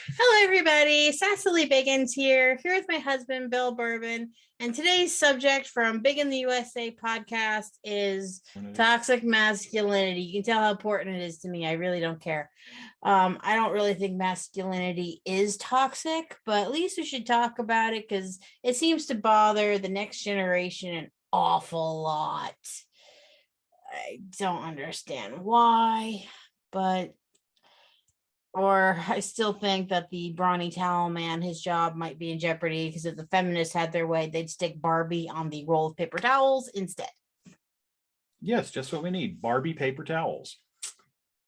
Hello, everybody. Sassily Biggins here with my husband, Bill Bourbon. And today's subject from Big in the USA podcast is toxic masculinity. You can tell how important it is to me. I really don't care. I don't really think masculinity is toxic, but at least we should talk about it because it seems to bother the next generation an awful lot. I don't understand why, or I still think that the brawny towel man, his job might be in jeopardy because if the feminists had their way, they'd stick Barbie on the roll of paper towels instead. Yes, just what we need. Barbie paper towels.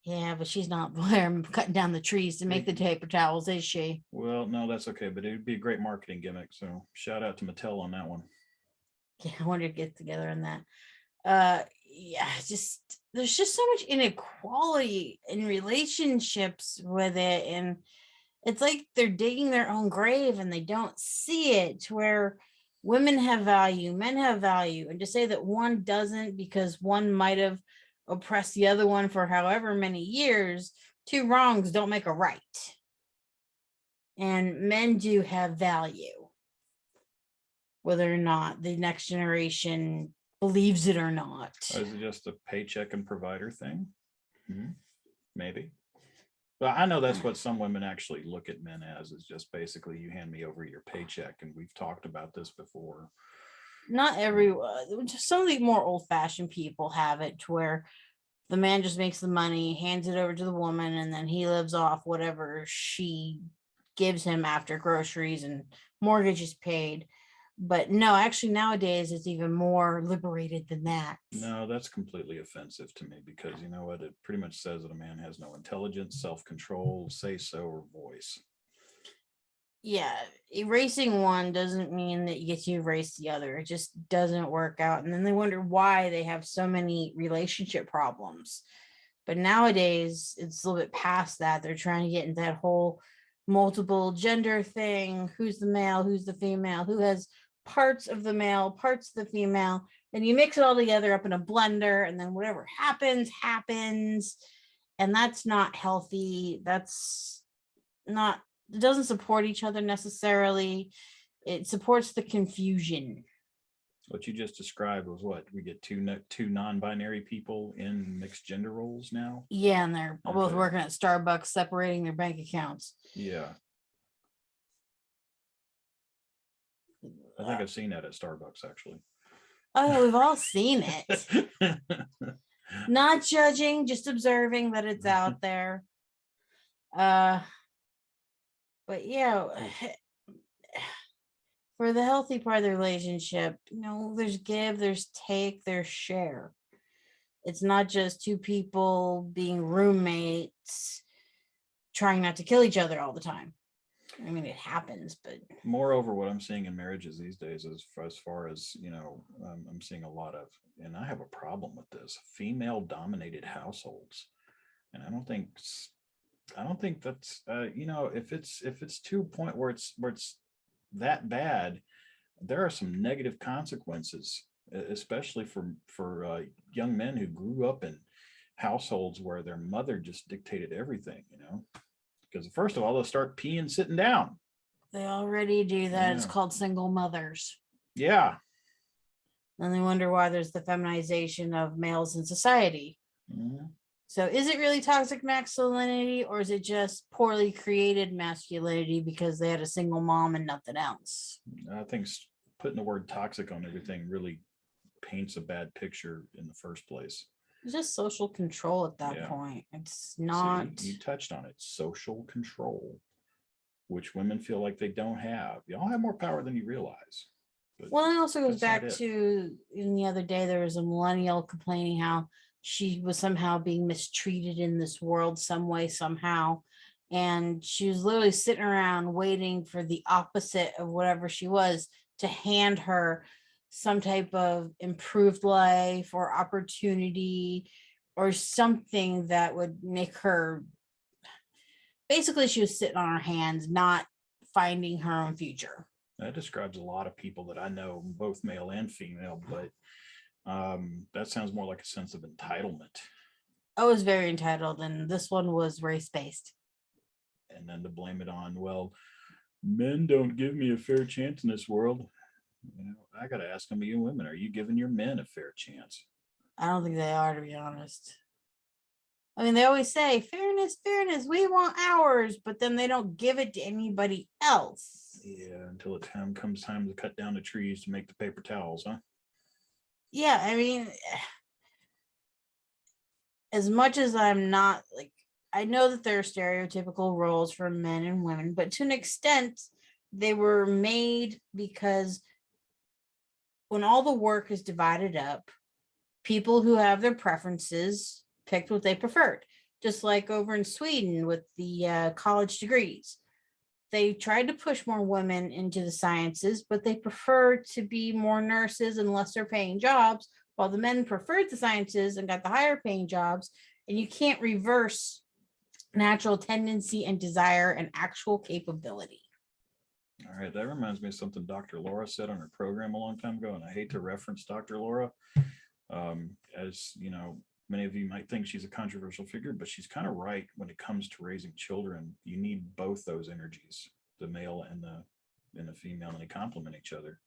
Yeah, but she's not there cutting down the trees to make the paper towels, is she? Well, no, that's okay, but it would be a great marketing gimmick. So shout out to Mattel on that one. Yeah, I wonder to get together on that. There's just so much inequality in relationships with it, and it's like they're digging their own grave and they don't see it, where women have value, men have value, and to say that one doesn't because one might have oppressed the other one for however many years, two wrongs don't make a right. And men do have value, whether or not the next generation believes it or not. Or is it just a paycheck and provider thing? Maybe. Well, I know that's what some women actually look at men as, is just basically you hand me over your paycheck. And we've talked about this before. Not everyone, just some of the more old-fashioned people have it to where the man just makes the money, hands it over to the woman, and then he lives off whatever she gives him after groceries and mortgage is paid. But no, actually nowadays it's even more liberated than that. No, that's completely offensive to me because you know what? It pretty much says that a man has no intelligence, self-control, say-so, or voice. Yeah, erasing one doesn't mean that you get to erase the other. It just doesn't work out. And then they wonder why they have so many relationship problems. But nowadays, it's a little bit past that. They're trying to get into that whole multiple gender thing. Who's the male? Who's the female? Who has parts of the male, parts of the female? And you mix it all together up in a blender, and then whatever happens. And that's not healthy. That's not, it doesn't support each other necessarily. It supports the confusion. What you just described was what we get two non-binary people in mixed gender roles now. Yeah, and they're both working at Starbucks, separating their bank accounts. Yeah, I think I've seen that at Starbucks actually. Oh yeah, we've all seen it. Not judging, just observing that it's out there. But yeah, for the healthy part of the relationship, there's give, there's take, there's share. It's not just two people being roommates trying not to kill each other all the time. I mean, it happens, but moreover, what I'm seeing in marriages these days is as far as, I'm seeing a lot of, and I have a problem with this, female dominated households. And I don't think that's, if it's to a point where it's that bad, there are some negative consequences, especially for young men who grew up in households where their mother just dictated everything, because first of all, they'll start peeing sitting down. They already do that. Yeah. It's called single mothers. Yeah. And they wonder why there's the feminization of males in society. Mm-hmm. So is it really toxic masculinity, or is it just poorly created masculinity because they had a single mom and nothing else? I think putting the word toxic on everything really paints a bad picture in the first place. It's just social control at that point. It's not. See, you touched on it. Social control, which women feel like they don't have. Y'all have more power than you realize. Well, it also goes back to, in the other day, there was a millennial complaining how she was somehow being mistreated in this world some way, somehow. And she was literally sitting around waiting for the opposite of whatever she was to hand her some type of improved life or opportunity or something that would make her, basically she was sitting on her hands, not finding her own future. That describes a lot of people that I know, both male and female, but that sounds more like a sense of entitlement. I was very entitled, and this one was race-based. and then to blame it on, well, men don't give me a fair chance in this world. I got to ask them, you women, are you giving your men a fair chance? I don't think they are, to be honest. I mean, they always say fairness, fairness, we want ours, but then they don't give it to anybody else. Yeah, until it comes time to cut down the trees to make the paper towels, huh? Yeah, I mean, as much as I'm not like, I know that there are stereotypical roles for men and women, but to an extent, they were made because when all the work is divided up, people who have their preferences picked what they preferred. Just like over in Sweden with the college degrees, they tried to push more women into the sciences, but they preferred to be more nurses and lesser paying jobs, while the men preferred the sciences and got the higher paying jobs. And you can't reverse natural tendency and desire and actual capability. All right, that reminds me of something Dr. Laura said on her program a long time ago, and I hate to reference Dr. Laura. As you know, many of you might think she's a controversial figure, but she's kind of right when it comes to raising children. You need both those energies, the male and the female, and they complement each other.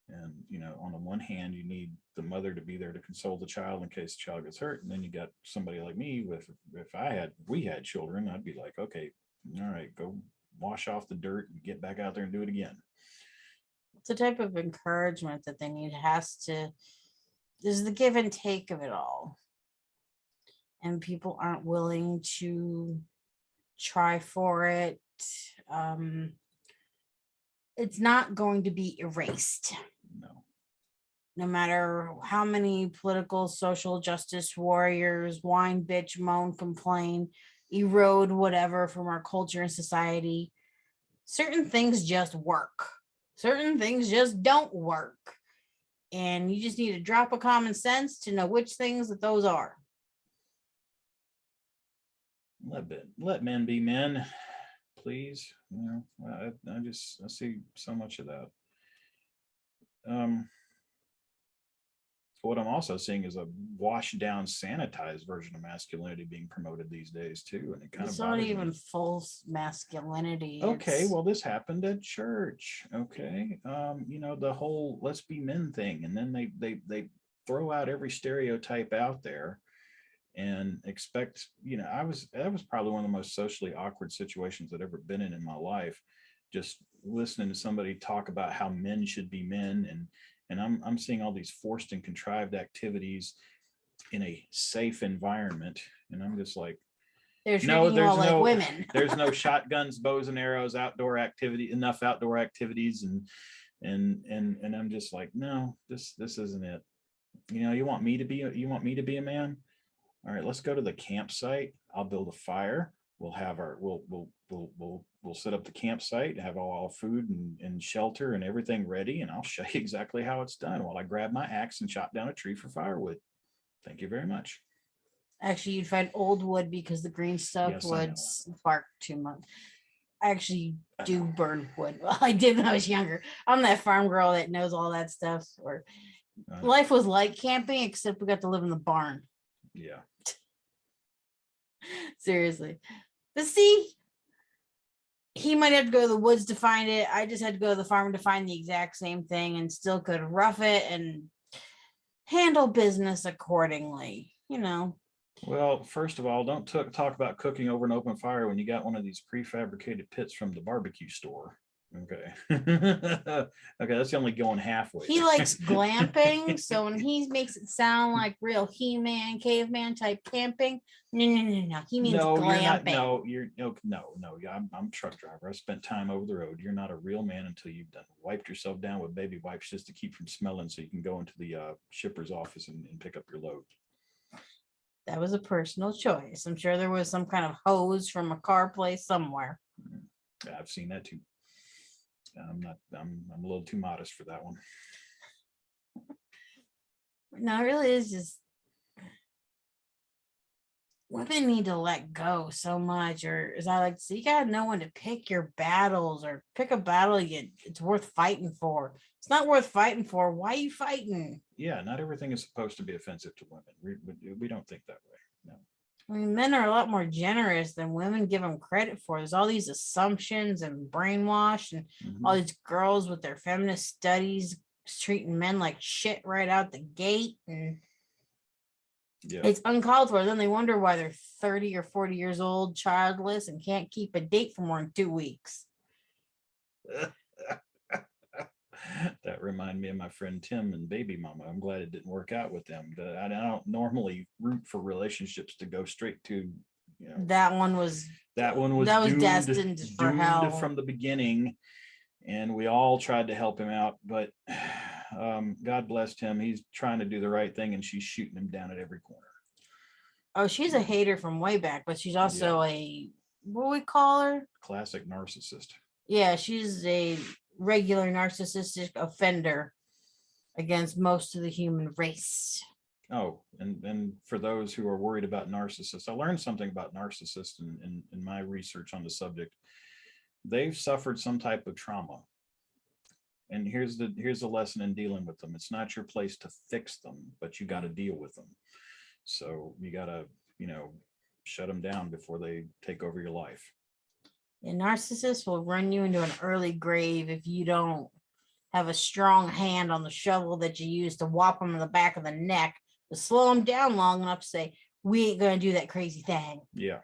And on the one hand, you need the mother to be there to console the child in case the child gets hurt, and then you got somebody like me with, if we had children, I'd be like, okay, all right, go wash off the dirt and get back out there and do it again. It's the type of encouragement that they need. There's the give and take of it all. And people aren't willing to try for it. It's not going to be erased. No matter how many political, social justice warriors whine, bitch, moan, complain, erode whatever from our culture and society, certain things just work. Certain things just don't work. And you just need a drop of common sense to know which things that those are. Let men be men, please. I see so much of that. What I'm also seeing is a washed down, sanitized version of masculinity being promoted these days too, and it kind of it's not even full masculinity. Okay, well, this happened at church. Okay, the whole "let's be men" thing, and then they throw out every stereotype out there and expect. That was probably one of the most socially awkward situations I've ever been in my life. Just listening to somebody talk about how men should be men, and I'm seeing all these forced and contrived activities in a safe environment, and I'm just like, there's no women. There's no shotguns, bows and arrows, enough outdoor activities, and I'm just like, no, this isn't it. You want me to be a man? All right, let's go to the campsite. I'll build a fire. We'll set up the campsite, have all food and shelter and everything ready, and I'll show you exactly how it's done while I grab my axe and chop down a tree for firewood. Thank you very much. Actually, you'd find old wood because the green stuff would spark too much. I actually do burn wood. Well, I did when I was younger. I'm that farm girl that knows all that stuff. Or life was like camping, except we got to live in the barn. Yeah. Seriously. But see, he might have to go to the woods to find it. I just had to go to the farm to find the exact same thing and still could rough it and handle business accordingly, Well, first of all, don't talk about cooking over an open fire when you got one of these prefabricated pits from the barbecue store. Okay. Okay, that's only going halfway. He likes glamping, so when he makes it sound like real He-Man, caveman type camping, no. He means glamping. No. I'm a truck driver. I spent time over the road. You're not a real man until you've wiped yourself down with baby wipes just to keep from smelling, so you can go into the shipper's office and pick up your load. That was a personal choice. I'm sure there was some kind of hose from a car place somewhere. I've seen that too. I'm a little too modest for that one. No, it really is just women need to let go so much, or as I like to say, you gotta know when to pick your battles, or pick a battle it's worth fighting for. It's not worth fighting for. Why are you fighting? Yeah, not everything is supposed to be offensive to women. We don't think that way. No. I mean, men are a lot more generous than women give them credit for. There's all these assumptions and brainwash, and all these girls with their feminist studies treating men like shit right out the gate. And Yeah. it's uncalled for. Then they wonder why they're 30 or 40 years old, childless, and can't keep a date for more than 2 weeks. That reminded me of my friend Tim and baby mama. I'm glad it didn't work out with them. I don't normally root for relationships to go straight to, That one was doomed, destined for hell from the beginning, and we all tried to help him out, but God blessed him. He's trying to do the right thing, and she's shooting him down at every corner. Oh, she's a hater from way back, but she's also a, what do we call her? Classic narcissist. Yeah, she's a regular narcissistic offender against most of the human race. Oh, and for those who are worried about narcissists, I learned something about narcissists in my research on the subject. They've suffered some type of trauma. And here's the lesson in dealing with them. It's not your place to fix them, but you got to deal with them. So you got to, shut them down before they take over your life. A narcissist will run you into an early grave if you don't have a strong hand on the shovel that you use to whop them in the back of the neck to slow them down long enough to say, we ain't going to do that crazy thing. Yeah.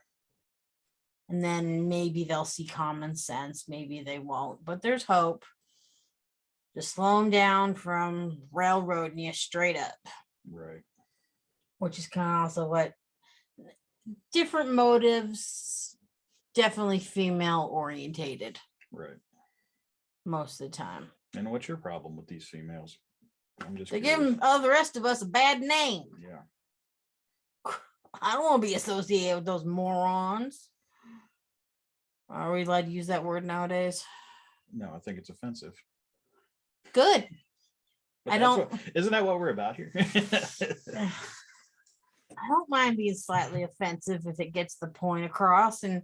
And then maybe they'll see common sense. Maybe they won't, but there's hope. Just slow them down from railroading you straight up. Right. Which is kind of also what different motives, definitely female orientated. Right. Most of the time. And what's your problem with these females? I'm just They're giving all the rest of us a bad name. Yeah. I don't want to be associated with those morons. Are we allowed to use that word nowadays? No, I think it's offensive. Good. But isn't that what we're about here? I don't mind being slightly offensive if it gets the point across, and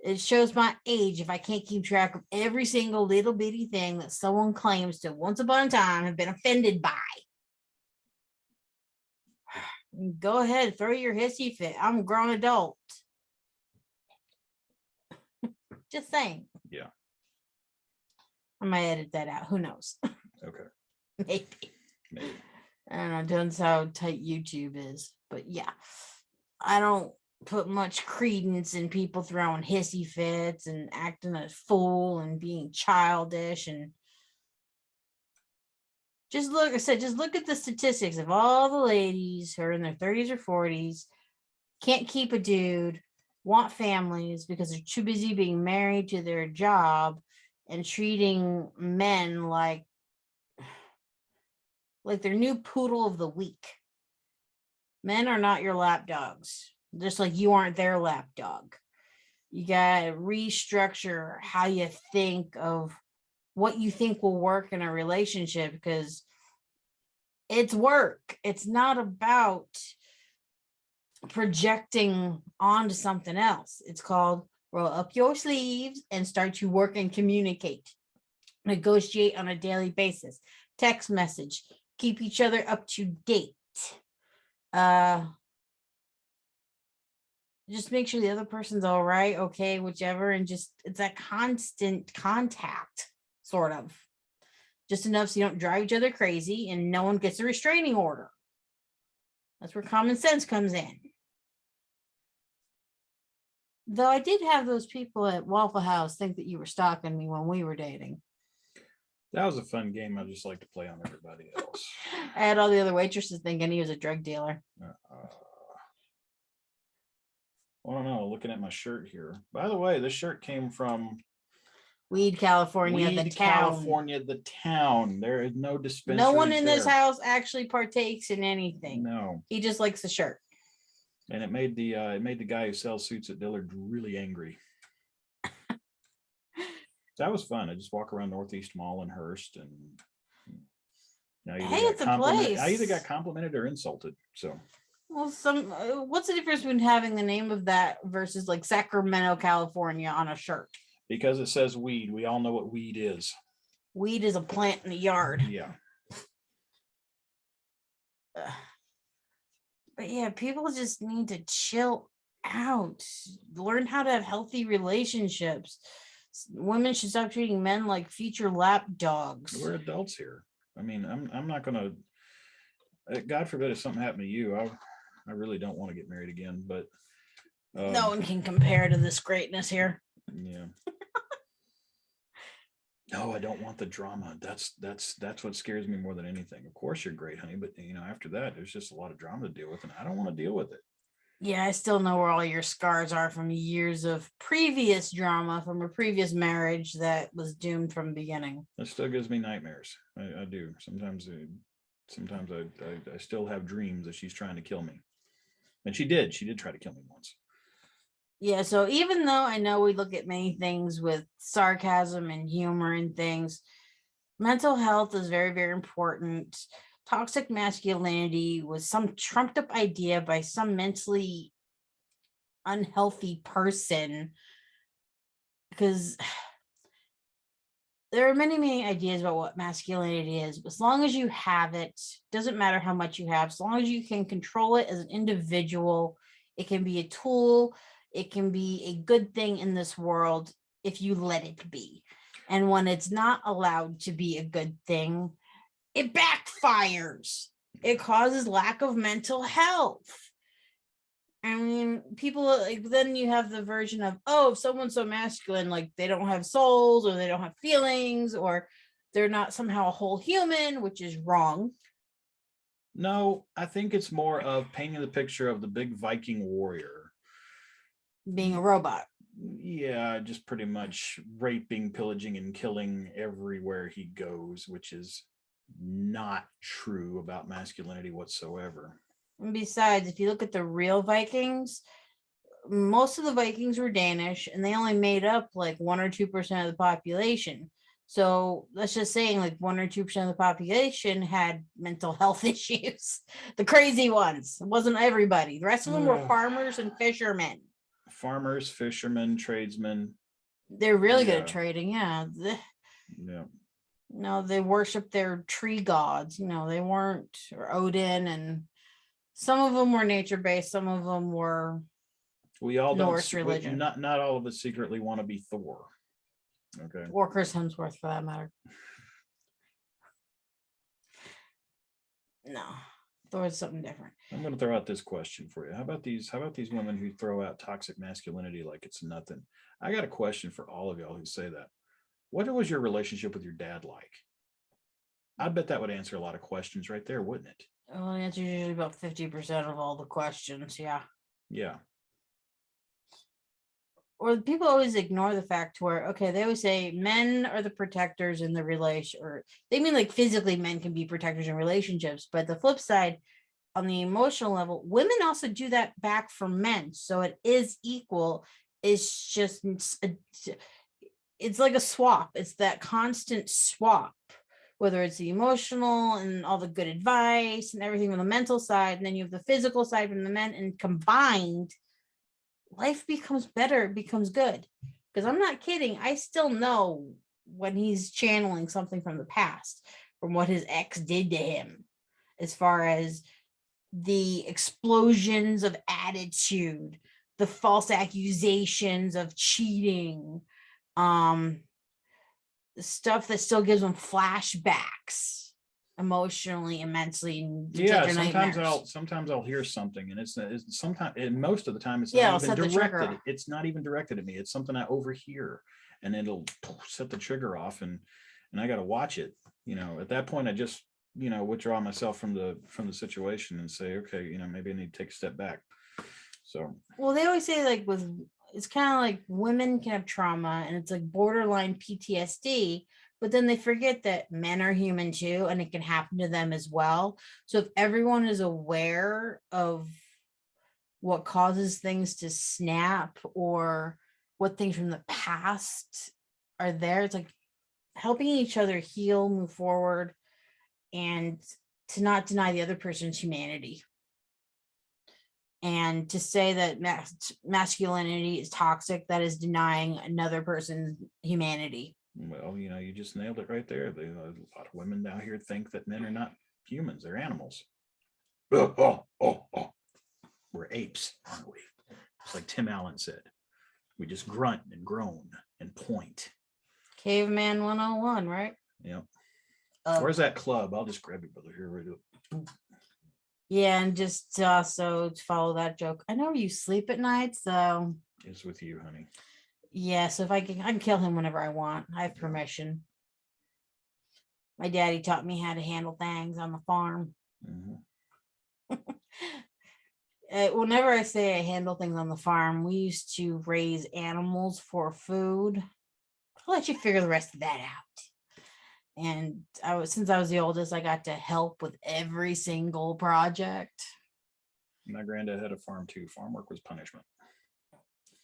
it shows my age if I can't keep track of every single little bitty thing that someone claims to once upon a time have been offended by. Go ahead, throw your hissy fit. I'm a grown adult. Just saying. Yeah. I might edit that out. Who knows? Okay. Maybe. I don't know. Depends how tight YouTube is. But yeah, I don't put much credence in people throwing hissy fits and acting a fool and being childish. And just look at the statistics of all the ladies who are in their 30s or 40s, can't keep a dude, want families because they're too busy being married to their job and treating men like their new poodle of the week. Men are not your lap dogs, just like you aren't their lap dog. You got to restructure how you think of what you think will work in a relationship, because it's work. It's not about projecting onto something else. It's called roll up your sleeves and start to work and communicate. Negotiate on a daily basis. Text message. Keep each other up to date. Just make sure the other person's all right, okay, whichever, and just it's that constant contact, sort of. Just enough so you don't drive each other crazy and no one gets a restraining order. That's where common sense comes in. Though I did have those people at Waffle House think that you were stalking me when we were dating. That was a fun game. I just like to play on everybody else. I had all the other waitresses thinking he was a drug dealer. I don't know. Looking at my shirt here. By the way, this shirt came from Weed, California, the town. California, the town. There is no dispensary. No one in this house actually partakes in anything. No. He just likes the shirt. And it made the guy who sells suits at Dillard really angry. That was fun. I just walk around Northeast Mall in Hearst, and hey, it's a place. I either got complimented or insulted. So, well, what's the difference between having the name of that versus like Sacramento, California on a shirt? Because it says weed. We all know what weed is. Weed is a plant in the yard. Yeah. But yeah, people just need to chill out. Learn how to have healthy relationships. Women should stop treating men like future lap dogs. We're adults here. I mean, I'm not gonna. God forbid if something happened to you, I really don't want to get married again. But No one can compare to this greatness here. yeah. No, I don't want the drama. That's what scares me more than anything. Of course, you're great, honey, but after that, there's just a lot of drama to deal with, and I don't want to deal with it. Yeah, I still know where all your scars are from years of previous drama from a previous marriage that was doomed from the beginning. That still gives me nightmares. I do. Sometimes I still have dreams that she's trying to kill me. And she did try to kill me once. Yeah, so even though I know we look at many things with sarcasm and humor and things, mental health is very, very important. Toxic masculinity was some trumped up idea by some mentally unhealthy person, because there are many, many ideas about what masculinity is. But as long as you have it, doesn't matter how much you have, as long as you can control it as an individual, it can be a tool, it can be a good thing in this world if you let it be. And when it's not allowed to be a good thing, it backfires. It causes lack of mental health. I mean, people like, then you have the version of, oh, if someone's so masculine, like they don't have souls or they don't have feelings or they're not somehow a whole human, which is wrong. No, I think it's more of painting the picture of the big Viking warrior Being a robot. Yeah, just pretty much raping, pillaging, and killing everywhere he goes, which is not true about masculinity whatsoever. And besides, if you look at the real Vikings, most of the Vikings were Danish and they only made up like 1 or 2% of the population. So let's just saying like 1 or 2% of the population had mental health issues. The crazy ones. It wasn't everybody. The rest of them were farmers and fishermen. Farmers, fishermen, tradesmen. They're really good at trading. Yeah. Yeah. No, they worship their tree gods. They weren't, or Odin, and some of them were nature based. Some of them were we all Norse religion. Not all of us secretly want to be Thor. Okay. Or Chris Hemsworth, for that matter. No, Thor's something different. I'm going to throw out this question for you. How about these women who throw out toxic masculinity like it's nothing? I got a question for all of y'all who say that. What was your relationship with your dad like? I bet that would answer a lot of questions right there, wouldn't it? Well, the answer is usually about 50% of all the questions. Yeah. Yeah. Or people always ignore the fact where, okay, they always say men are the protectors in the relation, or they mean like physically men can be protectors in relationships. But the flip side, on the emotional level, women also do that back for men. So it is equal. It's just, it's like a swap. It's that constant swap, whether it's the emotional and all the good advice and everything on the mental side. And then you have the physical side from the men, and combined, life becomes better, it becomes good. Because I'm not kidding. I still know when he's channeling something from the past, from what his ex did to him, as far as the explosions of attitude, the false accusations of cheating, stuff that still gives him flashbacks emotionally, immensely. Yeah, sometimes I'll hear something, and it's sometimes, and most of the time it's not even directed. It's not even directed at me. It's something I overhear, and it'll set the trigger off, and I got to watch it. At that point, I just withdraw myself from the situation and say, okay, maybe I need to take a step back. So, well, they always say like it's kind of like women can have trauma, and it's like borderline PTSD. But then they forget that men are human too, and it can happen to them as well. So if everyone is aware of what causes things to snap, or what things from the past are there, it's like helping each other heal, move forward, and to not deny the other person's humanity. And to say that masculinity is toxic, that is denying another person's humanity. Well, you just nailed it right there. A lot of women out here think that men are not humans; they're animals. We're apes, aren't we? It's like Tim Allen said, we just grunt and groan and point. Caveman 101, right? Yep. Um, Where's that club? I'll just grab you, brother. Here, right up. Yeah, and just also to follow that joke, I know you sleep at night, so It's with you, honey. yeah. So if I can kill him whenever I want. I have permission. My daddy taught me how to handle things on the farm. Mm-hmm. Whenever I say I handle things on the farm, we used to raise animals for food. I'll let you figure the rest of that out. And since I was the oldest, I got to help with every single project. My granddad had a farm too. Farm work was punishment.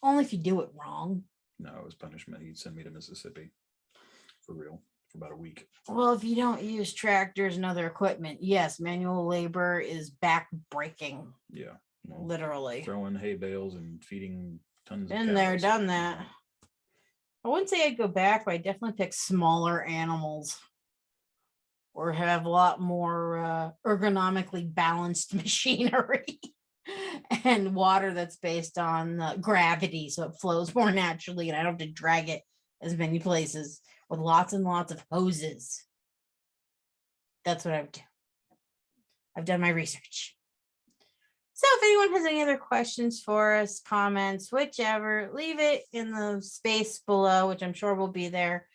Only if you do it wrong. No, it was punishment. He'd send me to Mississippi for real for about a week. Well, if you don't use tractors and other equipment, yes, manual labor is back-breaking. Yeah. Well, literally. throwing hay bales and feeding tons of Been there, cows. done that. I wouldn't say I'd go back, but I definitely pick smaller animals or have a lot more ergonomically balanced machinery and water that's based on gravity, so it flows more naturally and I don't have to drag it as many places with lots and lots of hoses. That's what I would do. I've done my research. So if anyone has any other questions for us, comments, whichever, leave it in the space below, which I'm sure will be there.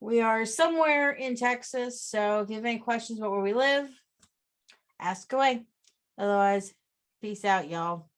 We are somewhere in Texas, so if you have any questions about where we live, ask away. Otherwise, peace out, y'all.